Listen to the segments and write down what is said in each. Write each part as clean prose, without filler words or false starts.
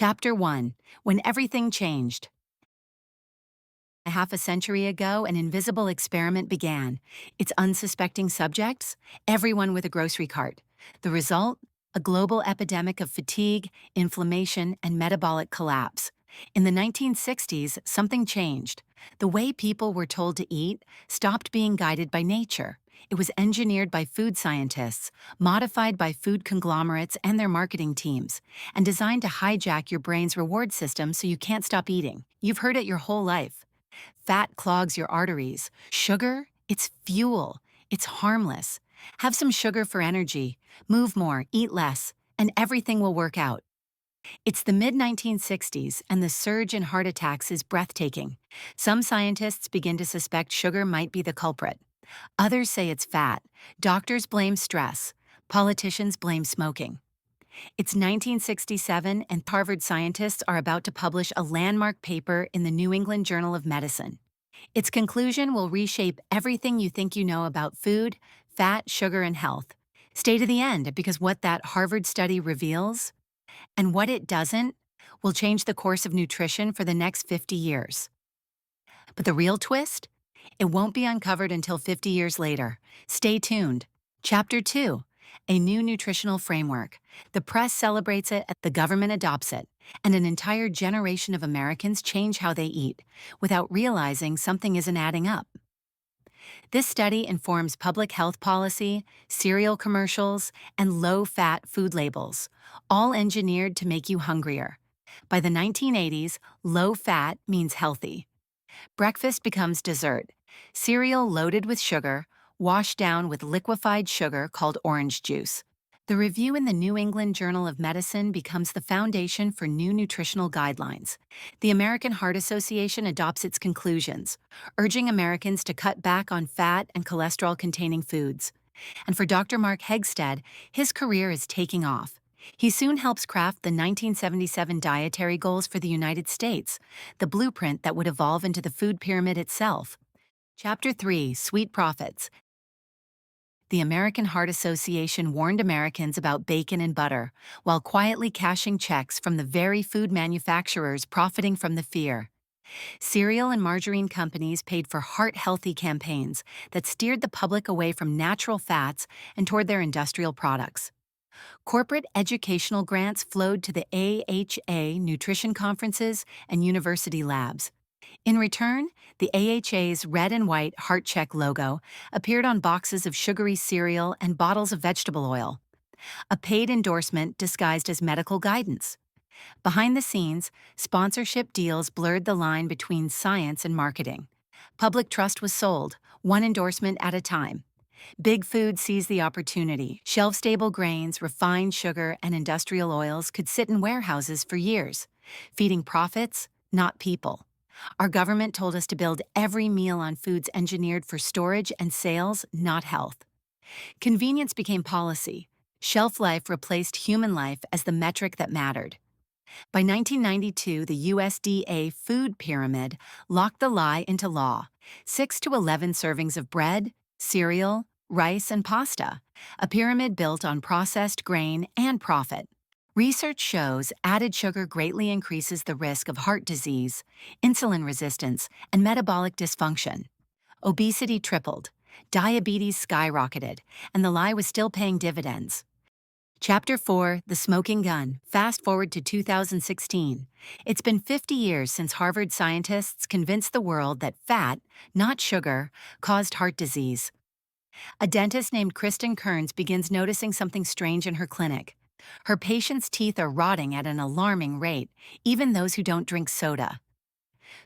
Chapter 1. When Everything Changed. A half a century ago, an invisible experiment began. Its unsuspecting subjects? Everyone with a grocery cart. The result? A global epidemic of fatigue, inflammation, and metabolic collapse. In the 1960s, something changed. The way people were told to eat stopped being guided by nature. It was engineered by food scientists, modified by food conglomerates and their marketing teams, and designed to hijack your brain's reward system so you can't stop eating. You've heard it your whole life. Fat clogs your arteries. Sugar? It's fuel. It's harmless. Have some sugar for energy. Move more, eat less, and everything will work out. It's the mid-1960s, and the surge in heart attacks is breathtaking. Some scientists begin to suspect sugar might be the culprit. Others say it's fat. Doctors blame stress. Politicians blame smoking. It's 1967, and Harvard scientists are about to publish a landmark paper in the New England Journal of Medicine. Its conclusion will reshape everything you think you know about food, fat, sugar, and health. Stay to the end, because what that Harvard study reveals, and what it doesn't, will change the course of nutrition for the next 50 years. But the real twist? It won't be uncovered until 50 years later. Stay tuned. Chapter 2. A new nutritional framework. The press celebrates it, the government adopts it, and an entire generation of Americans change how they eat, without realizing something isn't adding up. This study informs public health policy, cereal commercials, and low-fat food labels, all engineered to make you hungrier. By the 1980s, low-fat means healthy. Breakfast becomes dessert. Cereal loaded with sugar, washed down with liquefied sugar called orange juice. The review in the New England Journal of Medicine becomes the foundation for new nutritional guidelines. The American Heart Association adopts its conclusions, urging Americans to cut back on fat and cholesterol-containing foods. And for Dr. Mark Hegstead, his career is taking off. He soon helps craft the 1977 dietary goals for the United States, the blueprint that would evolve into the food pyramid itself. Chapter 3. Sweet Profits. The American Heart Association warned Americans about bacon and butter, while quietly cashing checks from the very food manufacturers profiting from the fear. Cereal and margarine companies paid for heart-healthy campaigns that steered the public away from natural fats and toward their industrial products. Corporate educational grants flowed to the AHA nutrition conferences and university labs. In return, the AHA's red and white heart check logo appeared on boxes of sugary cereal and bottles of vegetable oil, a paid endorsement disguised as medical guidance. Behind the scenes, sponsorship deals blurred the line between science and marketing. Public trust was sold, one endorsement at a time. Big Food seized the opportunity. Shelf-stable grains, refined sugar, and industrial oils could sit in warehouses for years, feeding profits, not people. Our government told us to build every meal on foods engineered for storage and sales, not health. Convenience became policy. Shelf life replaced human life as the metric that mattered. By 1992, the USDA food pyramid locked the lie into law: 6 to 11 servings of bread, cereal, rice, and pasta, a pyramid built on processed grain and profit. Research shows added sugar greatly increases the risk of heart disease, insulin resistance, and metabolic dysfunction. Obesity tripled, diabetes skyrocketed, and the lie was still paying dividends. Chapter 4. The Smoking Gun. Fast forward to 2016. It's been 50 years since Harvard scientists convinced the world that fat, not sugar, caused heart disease. A dentist named Kristen Kearns begins noticing something strange in her clinic. Her patients' teeth are rotting at an alarming rate, even those who don't drink soda.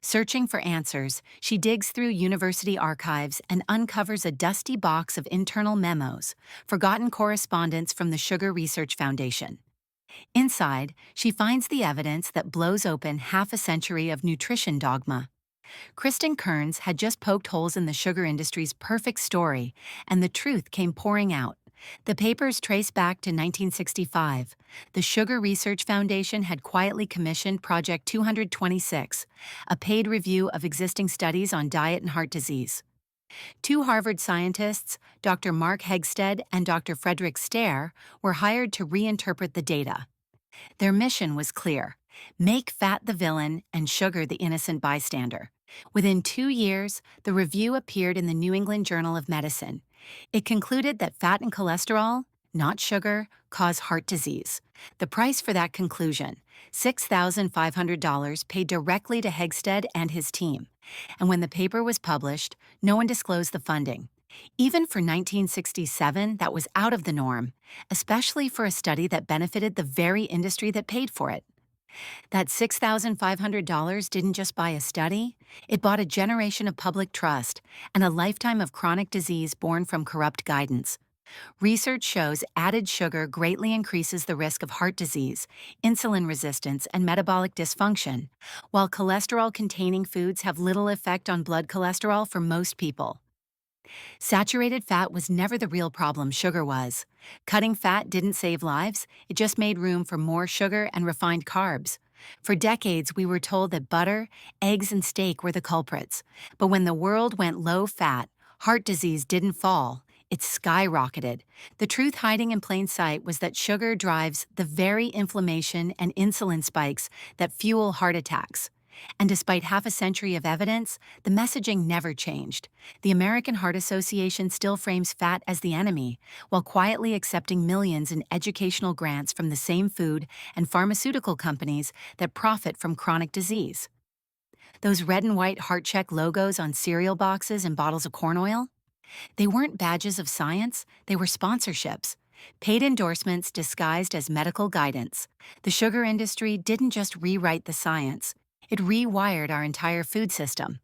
Searching for answers, she digs through university archives and uncovers a dusty box of internal memos, forgotten correspondence from the Sugar Research Foundation. Inside, she finds the evidence that blows open half a century of nutrition dogma. Kristen Kearns had just poked holes in the sugar industry's perfect story, and the truth came pouring out. The papers trace back to 1965. The Sugar Research Foundation had quietly commissioned Project 226, a paid review of existing studies on diet and heart disease. Two Harvard scientists, Dr. Mark Hegstead and Dr. Frederick Stare, were hired to reinterpret the data. Their mission was clear: Make fat the villain and sugar the innocent bystander. Within 2 years, the review appeared in the New England Journal of Medicine. It concluded that fat and cholesterol, not sugar, cause heart disease. The price for that conclusion, $6,500 paid directly to Hegstead and his team. And when the paper was published, no one disclosed the funding. Even for 1967, that was out of the norm, especially for a study that benefited the very industry that paid for it. That $6,500 didn't just buy a study, it bought a generation of public trust and a lifetime of chronic disease born from corrupt guidance. Research shows added sugar greatly increases the risk of heart disease, insulin resistance, and metabolic dysfunction, while cholesterol-containing foods have little effect on blood cholesterol for most people. Saturated fat was never the real problem, sugar was. Cutting fat didn't save lives, it just made room for more sugar and refined carbs. For decades, we were told that butter, eggs, and steak were the culprits. But when the world went low fat, heart disease didn't fall, it skyrocketed. The truth hiding in plain sight was that sugar drives the very inflammation and insulin spikes that fuel heart attacks. And despite half a century of evidence, the messaging never changed. The American Heart Association still frames fat as the enemy, while quietly accepting millions in educational grants from the same food and pharmaceutical companies that profit from chronic disease. Those red and white heart-check logos on cereal boxes and bottles of corn oil? They weren't badges of science, they were sponsorships. Paid endorsements disguised as medical guidance. The sugar industry didn't just rewrite the science, it rewired our entire food system.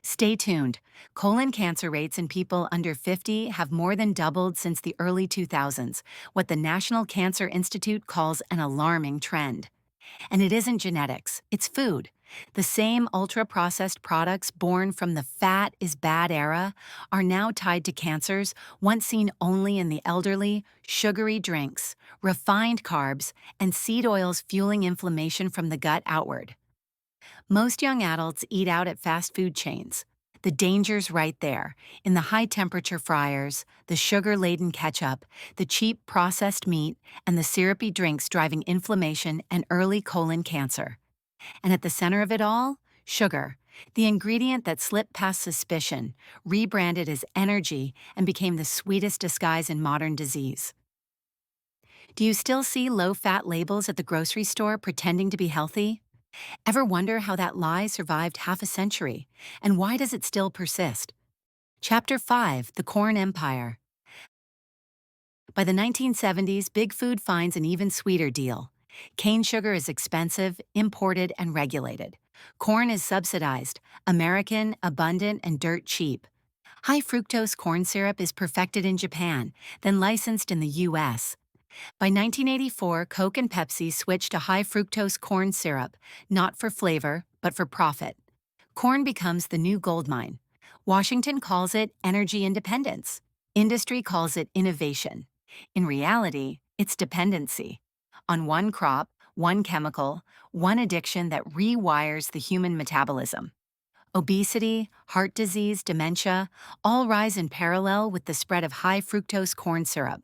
Stay tuned. Colon cancer rates in people under 50 have more than doubled since the early 2000s, what the National Cancer Institute calls an alarming trend. And it isn't genetics, it's food. The same ultra-processed products born from the fat is bad era are now tied to cancers once seen only in the elderly, sugary drinks, refined carbs, and seed oils fueling inflammation from the gut outward. Most young adults eat out at fast food chains. The danger's right there, in the high-temperature fryers, the sugar-laden ketchup, the cheap processed meat, and the syrupy drinks driving inflammation and early colon cancer. And at the center of it all, sugar, the ingredient that slipped past suspicion, rebranded as energy, and became the sweetest disguise in modern disease. Do you still see low-fat labels at the grocery store pretending to be healthy? Ever wonder how that lie survived half a century, and why does it still persist? Chapter 5, The Corn Empire. By the 1970s, Big Food finds an even sweeter deal. Cane sugar is expensive, imported, and regulated. Corn is subsidized, American, abundant, and dirt cheap. High-fructose corn syrup is perfected in Japan, then licensed in the U.S. By 1984, Coke and Pepsi switched to high-fructose corn syrup, not for flavor, but for profit. Corn becomes the new gold mine. Washington calls it energy independence. Industry calls it innovation. In reality, it's dependency. On one crop, one chemical, one addiction that rewires the human metabolism. Obesity, heart disease, dementia, all rise in parallel with the spread of high-fructose corn syrup.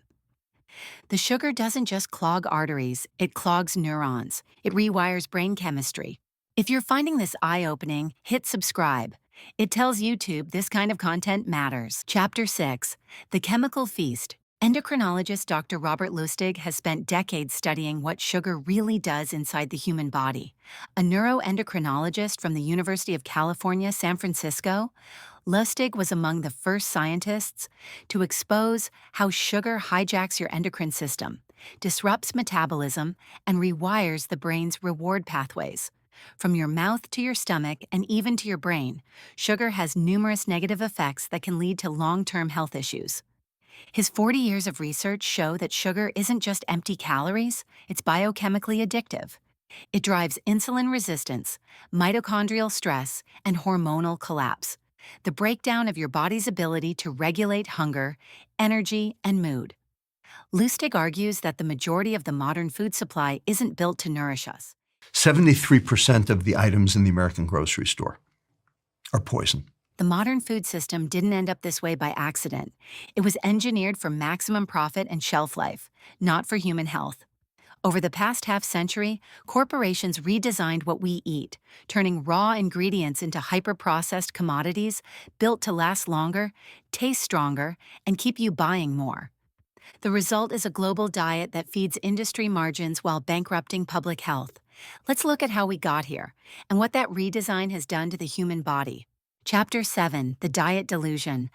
The sugar doesn't just clog arteries, it clogs neurons. It rewires brain chemistry. If you're finding this eye-opening, hit subscribe. It tells YouTube this kind of content matters. Chapter 6, The Chemical Feast. Endocrinologist Dr. Robert Lustig has spent decades studying what sugar really does inside the human body. A neuroendocrinologist from the University of California, San Francisco, Lustig was among the first scientists to expose how sugar hijacks your endocrine system, disrupts metabolism, and rewires the brain's reward pathways. From your mouth to your stomach and even to your brain, sugar has numerous negative effects that can lead to long-term health issues. His 40 years of research show that sugar isn't just empty calories, it's biochemically addictive. It drives insulin resistance, mitochondrial stress, and hormonal collapse, the breakdown of your body's ability to regulate hunger, energy, and mood. Lustig argues that the majority of the modern food supply isn't built to nourish us. 73% of the items in the American grocery store are poison. The modern food system didn't end up this way by accident. It was engineered for maximum profit and shelf life, not for human health. Over the past half century, corporations redesigned what we eat, turning raw ingredients into hyper-processed commodities built to last longer, taste stronger, and keep you buying more. The result is a global diet that feeds industry margins while bankrupting public health. Let's look at how we got here and what that redesign has done to the human body. Chapter 7: The Diet Delusion.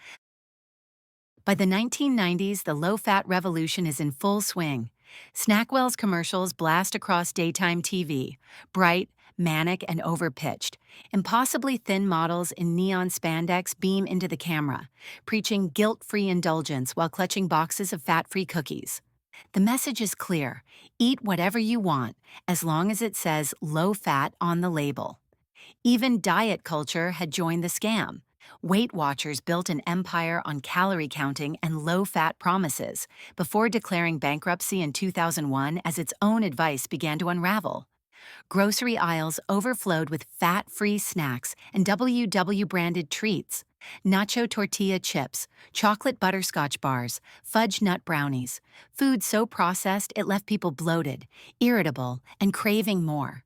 By the 1990s, the low-fat revolution is in full swing. Snackwell's commercials blast across daytime TV, bright, manic, and overpitched. Impossibly thin models in neon spandex beam into the camera, preaching guilt-free indulgence while clutching boxes of fat-free cookies. The message is clear: eat whatever you want, as long as it says low-fat on the label. Even diet culture had joined the scam. Weight Watchers built an empire on calorie counting and low-fat promises before declaring bankruptcy in 2001 as its own advice began to unravel. Grocery aisles overflowed with fat-free snacks and WW-branded treats: nacho tortilla chips, chocolate butterscotch bars, fudge nut brownies, food so processed it left people bloated, irritable, and craving more.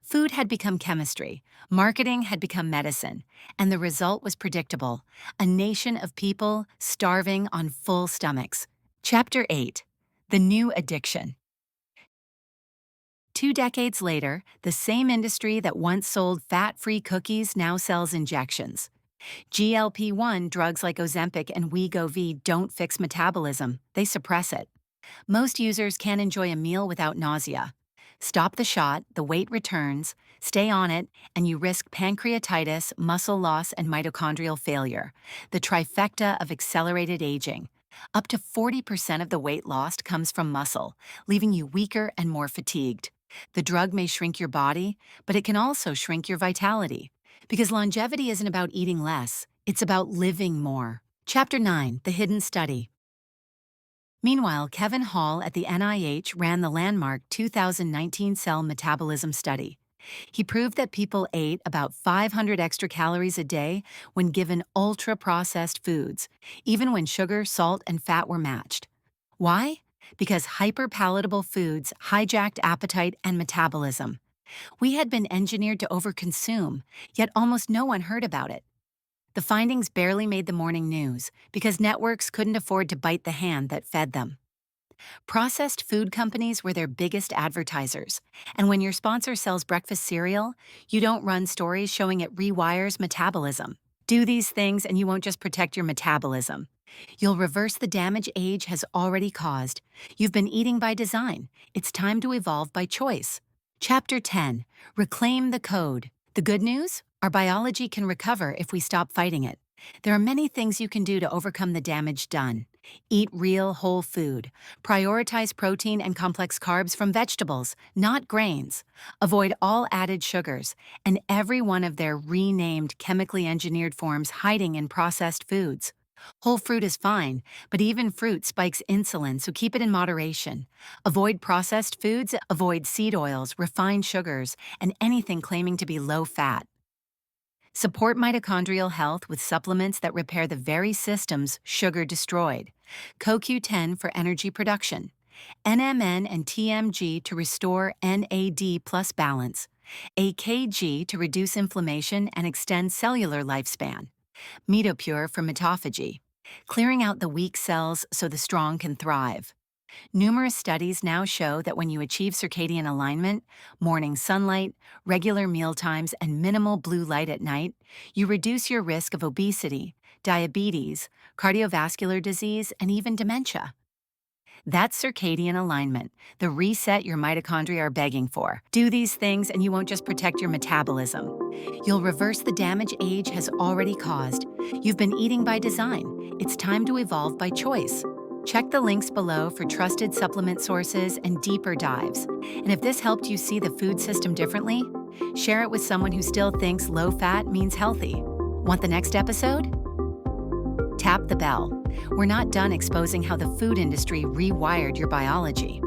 Food had become chemistry, marketing had become medicine, and the result was predictable: a nation of people starving on full stomachs. Chapter 8: The New Addiction. 2 decades later, the same industry that once sold fat-free cookies now sells injections. GLP-1 drugs like Ozempic and Wegovy don't fix metabolism, they suppress it. Most users can't enjoy a meal without nausea. Stop the shot, the weight returns, stay on it, and you risk pancreatitis, muscle loss, and mitochondrial failure, the trifecta of accelerated aging. Up to 40% of the weight lost comes from muscle, leaving you weaker and more fatigued. The drug may shrink your body, but it can also shrink your vitality. Because longevity isn't about eating less, it's about living more. Chapter 9: The Hidden Study. Meanwhile, Kevin Hall at the NIH ran the landmark 2019 cell metabolism study. He proved that people ate about 500 extra calories a day when given ultra-processed foods, even when sugar, salt, and fat were matched. Why? Because hyper-palatable foods hijacked appetite and metabolism. We had been engineered to overconsume, yet almost no one heard about it. The findings barely made the morning news because networks couldn't afford to bite the hand that fed them. Processed food companies were their biggest advertisers, and when your sponsor sells breakfast cereal, you don't run stories showing it rewires metabolism. Do these things and you won't just protect your metabolism. You'll reverse the damage age has already caused. You've been eating by design. It's time to evolve by choice. Chapter 10: Reclaim the Code. The good news? Our biology can recover if we stop fighting it. There are many things you can do to overcome the damage done. Eat real, whole food. Prioritize protein and complex carbs from vegetables, not grains. Avoid all added sugars and every one of their renamed chemically engineered forms hiding in processed foods. Whole fruit is fine, but even fruit spikes insulin, so keep it in moderation. Avoid processed foods, avoid seed oils, refined sugars, and anything claiming to be low fat. Support mitochondrial health with supplements that repair the very systems sugar destroyed. CoQ10 for energy production. NMN and TMG to restore NAD plus balance. AKG to reduce inflammation and extend cellular lifespan. Mitopure for mitophagy, clearing out the weak cells so the strong can thrive. Numerous studies now show that when you achieve circadian alignment, morning sunlight, regular meal times, and minimal blue light at night, you reduce your risk of obesity, diabetes, cardiovascular disease, and even dementia. That's circadian alignment, the reset your mitochondria are begging for. Do these things and you won't just protect your metabolism. You'll reverse the damage age has already caused. You've been eating by design. It's time to evolve by choice. Check the links below for trusted supplement sources and deeper dives. And if this helped you see the food system differently, share it with someone who still thinks low fat means healthy. Want the next episode? Tap the bell. We're not done exposing how the food industry rewired your biology.